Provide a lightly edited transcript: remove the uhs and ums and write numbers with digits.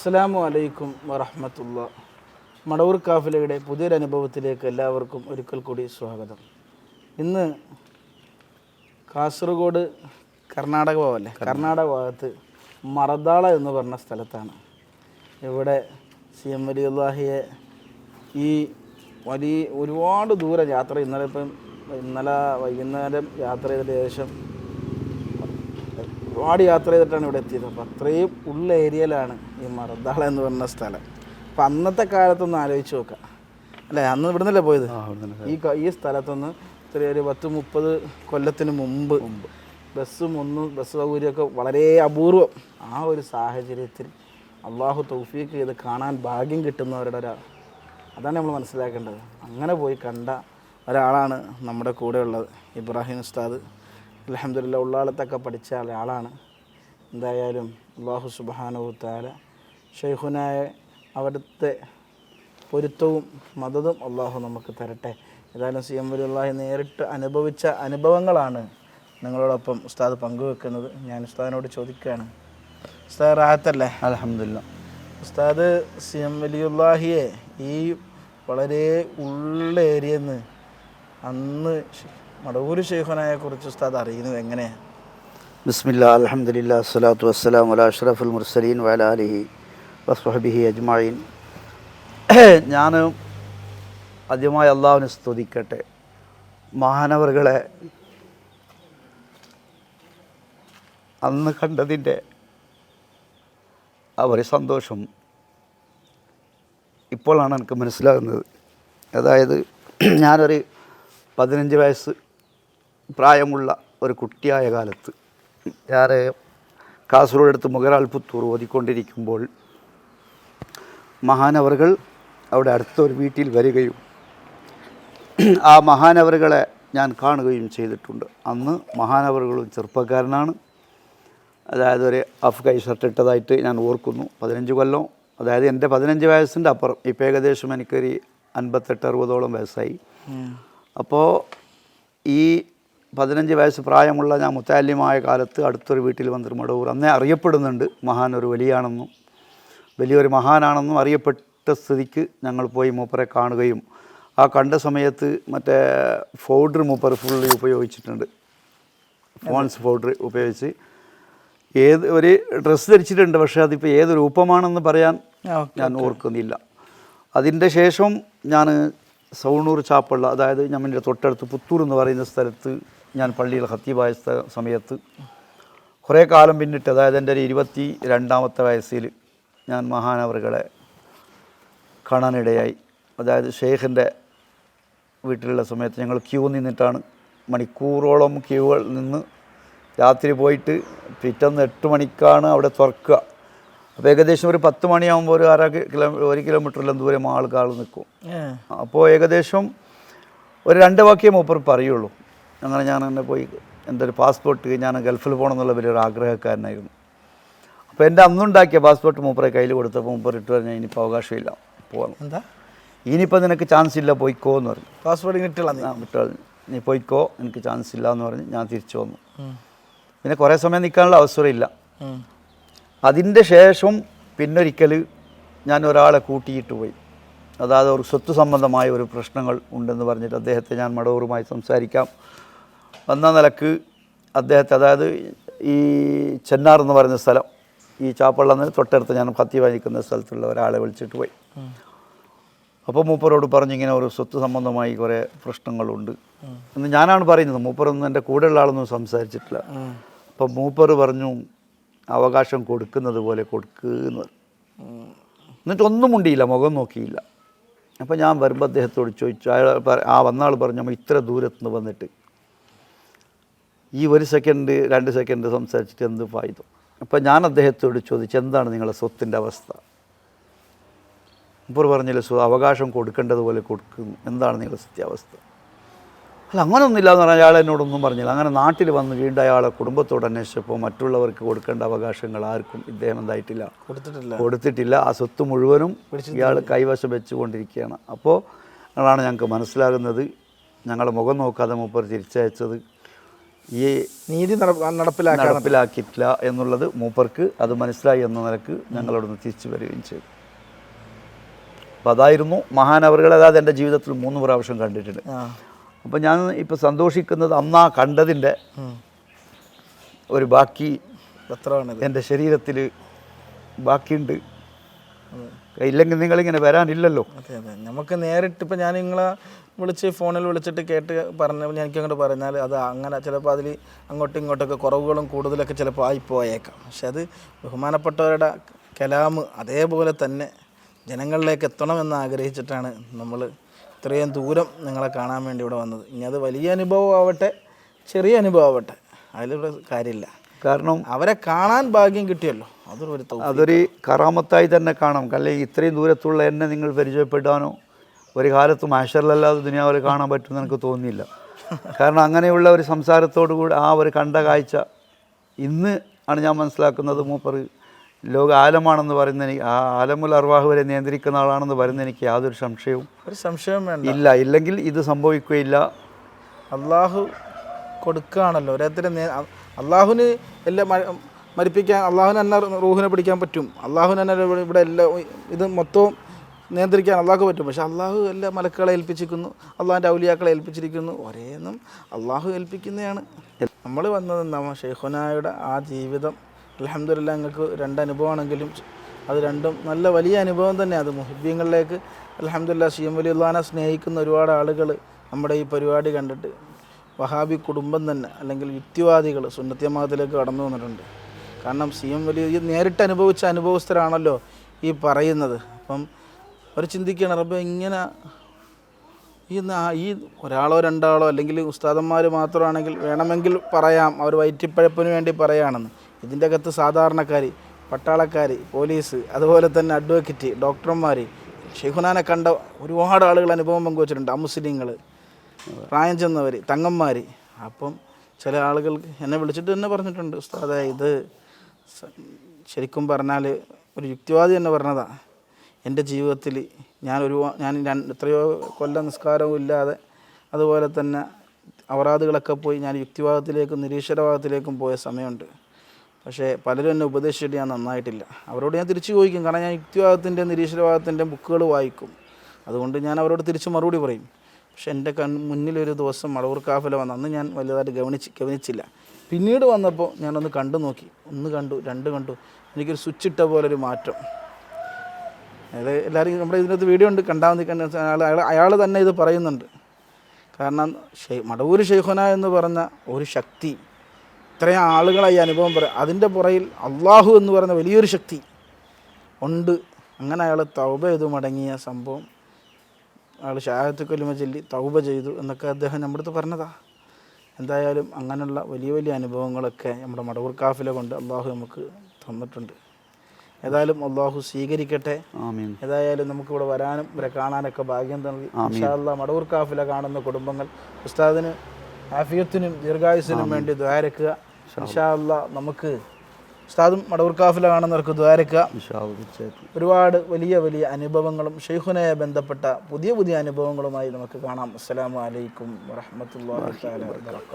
അസ്സലാമു അലൈക്കും വറഹ്മത്തുള്ള. മടവൂർ കാഫിലയുടെ പുതിയൊരു അനുഭവത്തിലേക്ക് എല്ലാവർക്കും ഒരിക്കൽ കൂടി സ്വാഗതം. ഇന്ന് കാസർഗോഡ് കർണാടക ഭാഗത്ത് മറദാള എന്ന് പറഞ്ഞ സ്ഥലത്താണ്. ഇവിടെ സി എം വലിയുള്ളാഹിയെ ഈ ഒരുപാട് ദൂരം യാത്ര ഇന്നലെ വൈകുന്നേരം യാത്ര ചെയ്തിട്ട് ഏകദേശം ഒരുപാട് യാത്ര ചെയ്തിട്ടാണ് ഇവിടെ എത്തിയത്. അപ്പോൾ അത്രയും ഉള്ള ഏരിയയിലാണ് ഈ മറദാള എന്ന് പറഞ്ഞ സ്ഥലം. അപ്പം അന്നത്തെ കാലത്തൊന്ന് ആലോചിച്ച് നോക്കാം അല്ലേ, അന്ന് ഇവിടെ നിന്നല്ലേ പോയത്. ഈ സ്ഥലത്തൊന്ന് ചെറിയൊരു 10-30 കൊല്ലത്തിന് മുമ്പ് ബസ് സൗകര്യമൊക്കെ വളരെ അപൂർവം. ആ ഒരു സാഹചര്യത്തിൽ അള്ളാഹു തൗഫീഖ് ചെയ്ത് കാണാൻ ഭാഗ്യം കിട്ടുന്നവരുടെ അതാണ് നമ്മൾ മനസ്സിലാക്കേണ്ടത്. അങ്ങനെ പോയി കണ്ട ഒരാളാണ് നമ്മുടെ കൂടെ ഉള്ളത്, ഇബ്രാഹിം ഉസ്താദ്. അൽഹംദുലില്ലാ ഉള്ളാളത്തൊക്കെ പഠിച്ച ആളാണ്. എന്തായാലും അല്ലാഹു സുബ്ഹാനഹു തആല ഷെയ്ഖുനായ അവിടുത്തെ പൊരുത്തവും മദതും അള്ളാഹു നമുക്ക് തരട്ടെ. ഏതായാലും സി എം വലിയുള്ളാഹി നേരിട്ട് അനുഭവിച്ച അനുഭവങ്ങളാണ് നിങ്ങളോടൊപ്പം ഉസ്താദ് പങ്കുവെക്കുന്നത്. ഞാൻ ഉസ്താദിനോട് ചോദിക്കുകയാണ്, ഉസ്താദ് റാഹത്തല്ലേ? അൽഹംദുലില്ലാ. ഉസ്താദ് സി എം വലിയുള്ളാഹിയെ ഈ വളരെ ഉള്ള ഏരിയയിൽ നിന്ന് അന്ന് മടവൂർ ഷെയ്ഖുനായെ കുറിച്ച് ഉസ്താദ് അറിയുന്നത് എങ്ങനെയാണ്? ബിസ്മില്ലാ, അൽഹംദുലില്ലാ, അസ്സലാത്തു വസ്സലാമു അലാ അഷ്റഫുൽ മുർസലീൻ വഅലാ ആലിഹി വസ്വഹ്ബിഹി അജ്മഈൻ. ഞാൻ ആദ്യമായി അള്ളാഹുവിനെ സ്തുതിക്കട്ടെ. മഹാനവറുകളെ അന്ന് കണ്ടതിൻ്റെ ആ ഒരു സന്തോഷം ഇപ്പോഴാണ് എനിക്ക് മനസ്സിലാകുന്നത്. അതായത് ഞാനൊരു 15 വയസ്സ് പ്രായമുള്ള ഒരു കുട്ടിയായ കാലത്ത് ഞാൻ കാസർഗോഡ് അടുത്ത് മുഗരാൾ പുത്തൂർ ഓതിക്കൊണ്ടിരിക്കുമ്പോൾ മഹാനവറുകൾ അവിടെ അടുത്തൊരു വീട്ടിൽ വരികയും ആ മഹാനവറുകളെ ഞാൻ കാണുകയും ചെയ്തിട്ടുണ്ട്. അന്ന് മഹാനവറുകളും ചെറുപ്പക്കാരനാണ്. അതായത് ഒരു അഫ്ഗായി ഷർട്ട് ഇട്ടതായിട്ട് ഞാൻ ഓർക്കുന്നു. 15 കൊല്ലം, അതായത് എൻ്റെ 15 വയസ്സിൻ്റെ അപ്പുറം. ഇപ്പോൾ ഏകദേശം എനിക്കൊരു 58-60ഓളം വയസ്സായി. അപ്പോൾ ഈ 15 വയസ്സ് പ്രായമുള്ള ഞാൻ മുത്താലിമായ കാലത്ത് അടുത്തൊരു വീട്ടിൽ വന്നൊരു മടവൂർ അന്നേ അറിയപ്പെടുന്നുണ്ട്. മഹാൻ ഒരു വലിയാണെന്നും വലിയൊരു മഹാനാണെന്നും അറിയപ്പെട്ട സ്ഥിതിക്ക് ഞങ്ങൾ പോയി മൂപ്പരെ കാണുകയും ആ കണ്ട സമയത്ത് മറ്റേ പൗഡർ മൂപ്പർ ഫുള്ളി ഉപയോഗിച്ചിട്ടുണ്ട്. ഫോൺസ് പൗഡർ ഉപയോഗിച്ച് ഒരു ഡ്രസ്സ് ധരിച്ചിട്ടുണ്ട്. പക്ഷേ അതിപ്പോൾ ഏത് രൂപമാണെന്ന് പറയാൻ ഞാൻ ഓർക്കുന്നില്ല. അതിൻ്റെ ശേഷം ഞാൻ സൗണൂർ ചാപ്പള്ള, അതായത് ഞമ്മൻ്റെ തൊട്ടടുത്ത് പുത്തൂർ എന്ന് പറയുന്ന സ്ഥലത്ത് ഞാൻ പള്ളിയിൽ ഖത്തീബായ സമയത്ത് കുറേ കാലം പിന്നിട്ട്, അതായത് എൻ്റെ ഒരു 22ാമത്തെ വയസ്സിൽ ഞാൻ മഹാനവറുകളെ കാണാനിടയായി. അതായത് ഷെയ്ഖിൻ്റെ വീട്ടിലുള്ള സമയത്ത് ഞങ്ങൾ ക്യൂ നിന്നിട്ടാണ്, മണിക്കൂറോളം ക്യൂകൾ നിന്ന് രാത്രി പോയിട്ട് പിറ്റേന്ന് 8 മണിക്കാണ് അവിടെ തുറക്കുക. അപ്പോൾ ഏകദേശം ഒരു 10 മണിയാകുമ്പോൾ ഒരു 1 കിലോമീറ്ററിലും ദൂരം ആൾക്കാൾ നിൽക്കും. അപ്പോൾ ഏകദേശം ഒരു 2 വാക്യേ മൂപ്പർ പറയുള്ളൂ. അങ്ങനെ ഞാൻ തന്നെ പോയി എൻ്റെ ഒരു പാസ്പോർട്ട്, ഞാൻ ഗൾഫിൽ പോകണം എന്നുള്ള വലിയൊരു ആഗ്രഹക്കാരനായിരുന്നു. അപ്പോൾ എൻ്റെ അന്നുണ്ടാക്കിയ പാസ്പോർട്ട് മൂപ്പറെ കയ്യിൽ കൊടുത്തപ്പോൾ മൂപ്പർ ഇട്ട് പറഞ്ഞാൽ ഇനിയിപ്പോൾ അവകാശമില്ല, പോകണം, എന്താ ഇനിയിപ്പോൾ നിനക്ക് ചാൻസ് ഇല്ല, പോയിക്കോ എന്ന് പറഞ്ഞു. പാസ്പോർട്ട് വിട്ടു, നീ പോയിക്കോ, എനിക്ക് ചാൻസ് ഇല്ല എന്ന് പറഞ്ഞ് ഞാൻ തിരിച്ചു വന്നു. പിന്നെ കുറേ സമയം നിൽക്കാനുള്ള അവസരമില്ല. അതിൻ്റെ ശേഷം പിന്നൊരിക്കൽ ഞാൻ ഒരാളെ കൂട്ടിയിട്ട് പോയി. അതായത് ഒരു സ്വത്ത് സംബന്ധമായ ഒരു പ്രശ്നങ്ങൾ ഉണ്ടെന്ന് പറഞ്ഞിട്ട് അദ്ദേഹത്തെ ഞാൻ മടവൂറുമായി സംസാരിക്കാം വന്ന നിലക്ക് അദ്ദേഹത്തെ, അതായത് ഈ ചെന്നാർ എന്ന് പറയുന്ന സ്ഥലം, ഈ ചാപ്പള്ളന്ന് തൊട്ടടുത്ത് ഞാൻ ഖത്തീബ നിൽക്കുന്ന സ്ഥലത്തുള്ള ഒരാളെ വിളിച്ചിട്ട് പോയി. അപ്പോൾ മൂപ്പരോട് പറഞ്ഞു ഇങ്ങനെ ഒരു സ്വത്ത് സംബന്ധമായി കുറേ പ്രശ്നങ്ങളുണ്ട് എന്ന് ഞാനാണ് പറയുന്നത്. മൂപ്പറൊന്നും എൻ്റെ കൂടെയുള്ള ആളൊന്നും സംസാരിച്ചിട്ടില്ല. അപ്പം മൂപ്പർ പറഞ്ഞു അവകാശം കൊടുക്കുന്നത് പോലെ കൊടുക്കുന്നു പറഞ്ഞു. എന്നിട്ടൊന്നും മുണ്ടിയില്ല, മുഖം നോക്കിയില്ല. അപ്പോൾ ഞാൻ വരുമ്പോൾ അദ്ദേഹത്തോട് ചോദിച്ചു, ആ വന്ന ആൾ പറഞ്ഞു, നമ്മൾ ഇത്ര ദൂരത്തുനിന്ന് വന്നിട്ട് ഈ 1 സെക്കൻഡ് 2 സെക്കൻഡ് സംസാരിച്ചിട്ട് എന്ത് ഫായദ? അപ്പോൾ ഞാൻ അദ്ദേഹത്തോട് ചോദിച്ചു, എന്താണ് നിങ്ങളുടെ സ്വത്തിൻ്റെ അവസ്ഥ? ഇപ്പോൾ പറഞ്ഞില്ല, അവകാശം കൊടുക്കേണ്ടതുപോലെ കൊടുക്കുന്നു, എന്താണ് നിങ്ങളുടെ സത്യാവസ്ഥ? അല്ല അങ്ങനെയൊന്നുമില്ല എന്ന് പറഞ്ഞാൽ അയാൾ എന്നോടൊന്നും പറഞ്ഞില്ല. അങ്ങനെ നാട്ടിൽ വന്ന് വീണ്ടും അയാളെ കുടുംബത്തോട് അന്വേഷിച്ചപ്പോൾ മറ്റുള്ളവർക്ക് കൊടുക്കേണ്ട അവകാശങ്ങൾ ആർക്കും ഇദ്ദേഹം എന്തായിട്ടില്ല, കൊടുത്തിട്ടില്ല. ആ സ്വത്ത് മുഴുവനും ഇയാൾ കൈവശം വെച്ചുകൊണ്ടിരിക്കുകയാണ്. അപ്പോൾ അതാണ് ഞങ്ങൾക്ക് മനസ്സിലാകുന്നത്. ഞങ്ങളുടെ മുഖം നോക്കാതെ മൂപ്പർ തിരിച്ചയച്ചത് ഈ നീതി നടപ്പിലാക്കിയിട്ടില്ല എന്നുള്ളത് മൂപ്പർക്ക് അത് മനസ്സിലായി എന്ന നിലക്ക് ഞങ്ങളവിടുന്ന് തിരിച്ചു വരികയും ചെയ്തു. അപ്പം അതായിരുന്നു മഹാനവറുകൾ. അതായത് എൻ്റെ ജീവിതത്തിൽ 3 പ്രാവശ്യം കണ്ടിട്ടുണ്ട്. അപ്പം ഞാൻ ഇപ്പോൾ സന്തോഷിക്കുന്നത് അന്നാ കണ്ടതിൻ്റെ ഒരു ബാക്കി എൻ്റെ ശരീരത്തിൽ ബാക്കിയുണ്ട്. ഇല്ലെങ്കിൽ നിങ്ങളിങ്ങനെ വരാനില്ലല്ലോ. അതെ അതെ, നമുക്ക് നേരിട്ട് ഇപ്പം ഞാൻ നിങ്ങളെ വിളിച്ച് ഫോണിൽ വിളിച്ചിട്ട് കേട്ട് പറഞ്ഞപ്പോൾ എനിക്ക് അങ്ങോട്ട് പറഞ്ഞാൽ അത് അങ്ങനെ ചിലപ്പോൾ അതിൽ അങ്ങോട്ടും ഇങ്ങോട്ടൊക്കെ കുറവുകളും കൂടുതലൊക്കെ ചിലപ്പോൾ ആയിപ്പോയേക്കാം. പക്ഷെ അത് ബഹുമാനപ്പെട്ടവരുടെ കലാം അതേപോലെ തന്നെ ജനങ്ങളിലേക്ക് എത്തണമെന്ന് ആഗ്രഹിച്ചിട്ടാണ് നമ്മൾ ഇത്രയും ദൂരം നിങ്ങളെ കാണാൻ വേണ്ടി ഇവിടെ വന്നത്. ഇനി അത് വലിയ അനുഭവം ആവട്ടെ ചെറിയ അനുഭവം ആവട്ടെ അതിലൂടെ കാര്യമില്ല. കാരണം അവരെ കാണാൻ ഭാഗ്യം കിട്ടിയല്ലോ, അതൊരു കറാമത്തായി തന്നെ കാണാം. അല്ലെങ്കിൽ ഇത്രയും ദൂരത്തുള്ള എന്നെ നിങ്ങൾ പരിചയപ്പെടാനോ ഒരു കാലത്തും ആശറിലല്ലാതെ ദുനിയാവിൽ കാണാൻ പറ്റുമെന്ന് എനിക്ക് തോന്നിയില്ല. കാരണം അങ്ങനെയുള്ള ഒരു സംസാരത്തോടു കൂടി ആ ഒരു കണ്ട കാഴ്ച ഇന്ന് ആണ് ഞാൻ മനസ്സിലാക്കുന്നത്. മൂപ്പർ ലോക ആലമാണെന്ന് പറയുന്ന എനിക്ക്, ആ ആലമുൽ അർവാഹ് വരെ നിയന്ത്രിക്കുന്ന ആളാണെന്ന് പറയുന്ന എനിക്ക് യാതൊരു സംശയവും വേണ്ട. ഇല്ലെങ്കിൽ ഇത് സംഭവിക്കുകയില്ല. അള്ളാഹു കൊടുക്കുകയാണല്ലോ ഓരോരുത്തരെ. അള്ളാഹുവിന് എല്ലാം മരിപ്പിക്കാൻ, അള്ളാഹുവിന് തന്നെ റൂഹിനെ പിടിക്കാൻ പറ്റും, അള്ളാഹുവിന് തന്നെ ഇവിടെ എല്ലാം ഇത് മൊത്തവും നിയന്ത്രിക്കാൻ അള്ളാഹു പറ്റും. പക്ഷെ അള്ളാഹു എല്ലാ മലക്കുകളെ ഏൽപ്പിച്ചിരിക്കുന്നു, അള്ളാഹിൻ്റെ ഔലിയാക്കളെ ഏൽപ്പിച്ചിരിക്കുന്നു. ഒരേന്നും അള്ളാഹു ഏൽപ്പിക്കുന്നതാണ്. നമ്മൾ വന്നത് എന്താ ഷെയ്ഖുനായുടെ ആ ജീവിതം. അൽഹംദുലില്ലാഹ് ഞങ്ങൾക്ക് 2 അനുഭവമാണെങ്കിലും അത് രണ്ടും നല്ല വലിയ അനുഭവം തന്നെ. അത് മുഹിബ്ബീങ്ങളിലേക്ക് അൽഹംദുലില്ലാഹ് സി എം വലിയുള്ളാഹിനെ സ്നേഹിക്കുന്ന ഒരുപാട് ആളുകൾ നമ്മുടെ ഈ പരിപാടി കണ്ടിട്ട് വഹാബി കുടുംബം തന്നെ അല്ലെങ്കിൽ യുക്തിവാദികൾ സുന്നത്യമാകത്തിലേക്ക് കടന്നു വന്നിട്ടുണ്ട്. കാരണം സി എം വലിയ നേരിട്ട് അനുഭവിച്ച അനുഭവസ്ഥരാണല്ലോ ഈ പറയുന്നത്. അപ്പം അവർ ചിന്തിക്കുകയാണ്, റബ്ബേ ഇങ്ങനെ ഈ ഒരാളോ 2 ആളോ അല്ലെങ്കിൽ ഉസ്താദന്മാർ മാത്രമാണെങ്കിൽ വേണമെങ്കിൽ പറയാം അവർ വയറ്റിപ്പഴപ്പിന് വേണ്ടി പറയുകയാണെന്ന്. ഇതിൻ്റെ അകത്ത് സാധാരണക്കാർ, പട്ടാളക്കാർ, പോലീസ്, അതുപോലെ തന്നെ അഡ്വക്കേറ്റ്, ഡോക്ടർമാർ, ഷെയ്ഖുനാനെ കണ്ട ഒരുപാട് ആളുകൾ അനുഭവം പങ്കുവച്ചിട്ടുണ്ട്. അമുസ്ലിങ്ങൾ, പ്രായം ചെന്നവർ, തങ്ങന്മാർ. അപ്പം ചില ആളുകൾ എന്നെ വിളിച്ചിട്ട് തന്നെ പറഞ്ഞിട്ടുണ്ട്, ഉസ്താദേ ഇത് ശരിക്കും പറഞ്ഞാൽ ഒരു യുക്തിവാദി തന്നെ പറഞ്ഞതാണ്. എൻ്റെ ജീവിതത്തിൽ ഞാൻ എത്രയോ കൊല്ലം നിസ്കാരവും ഇല്ലാതെ അതുപോലെ തന്നെ അവറാദുകളൊക്കെ പോയി ഞാൻ യുക്തിവാദത്തിലേക്കും നിരീശ്വരവാദത്തിലേക്കും പോയ സമയമുണ്ട്. പക്ഷേ പലരും എന്നെ ഉപദേശിച്ചിട്ട് ഞാൻ നന്നായിട്ടില്ല. അവരോട് ഞാൻ തിരിച്ചു ചോദിക്കും. കാരണം ഞാൻ യുക്തിവാദത്തിൻ്റെ നിരീശ്വരവാദത്തിൻ്റെ ബുക്കുകൾ വായിക്കും. അതുകൊണ്ട് ഞാൻ അവരോട് തിരിച്ച് മറുപടി പറയും. പക്ഷെ എൻ്റെ മുന്നിലൊരു ദിവസം മടവൂർ കാഫില വന്ന് അന്ന് ഞാൻ വലുതായിട്ട് ഗവനിച്ചില്ല. പിന്നീട് വന്നപ്പോൾ ഞാനൊന്ന് കണ്ടു നോക്കി. 1 കണ്ടു, 2 കണ്ടു. എനിക്കൊരു സ്വിച്ച് ഇട്ട പോലൊരു മാറ്റം. അതായത് എല്ലാവരും നമ്മുടെ ഇതിനകത്ത് വീഡിയോ ഉണ്ട്, കണ്ടാൽ മതി. അയാൾ തന്നെ ഇത് പറയുന്നുണ്ട്. കാരണം മടവൂർ ഷെയ്ഖുന എന്ന് പറഞ്ഞ ഒരു ശക്തി, ഇത്രയും ആളുകളായി അനുഭവം പറയാം, അതിൻ്റെ പുറയിൽ അള്ളാഹു എന്ന് പറയുന്ന വലിയൊരു ശക്തി ഉണ്ട്. അങ്ങനെ അയാൾ തൗബ ചെയ്തു മടങ്ങിയ സംഭവം, അയാൾ ഷഹാദത്ത് കലിമ ചൊല്ലി തൗബ ചെയ്തു എന്നൊക്കെ അദ്ദേഹം നമ്മുടെ അടുത്ത് പറഞ്ഞതാ. എന്തായാലും അങ്ങനെയുള്ള വലിയ വലിയ അനുഭവങ്ങളൊക്കെ നമ്മുടെ മടവൂർ കാഫില കൊണ്ട് അള്ളാഹു നമുക്ക് തന്നിട്ടുണ്ട്. ഏതായാലും അള്ളാഹു സ്വീകരിക്കട്ടെ. ഏതായാലും നമുക്കിവിടെ വരാനും ഇവരെ കാണാനൊക്കെ ഭാഗ്യം നൽകി. ഇൻഷാ അല്ലാഹ് മടവൂർ കാഫില കാണുന്ന കുടുംബങ്ങൾ ഉസ്താദിന് ആഫിയത്തിനും ദീർഘായുസിനും വേണ്ടി ദ്വാരക്കുക. ഇൻഷാ അല്ലാഹ് നമുക്ക് ഉസ്താദും മടവൂർ കാഫില കാണുന്നവർക്ക് ദ്വാരക്കുക. ഒരുപാട് വലിയ വലിയ അനുഭവങ്ങളും ഷെയ്ഖുനയെ ബന്ധപ്പെട്ട പുതിയ പുതിയ അനുഭവങ്ങളുമായി നമുക്ക് കാണാം. അസ്സലാമു അലൈക്കും വറഹ്മത്തുള്ളാഹി തആല വബറകാതുഹു.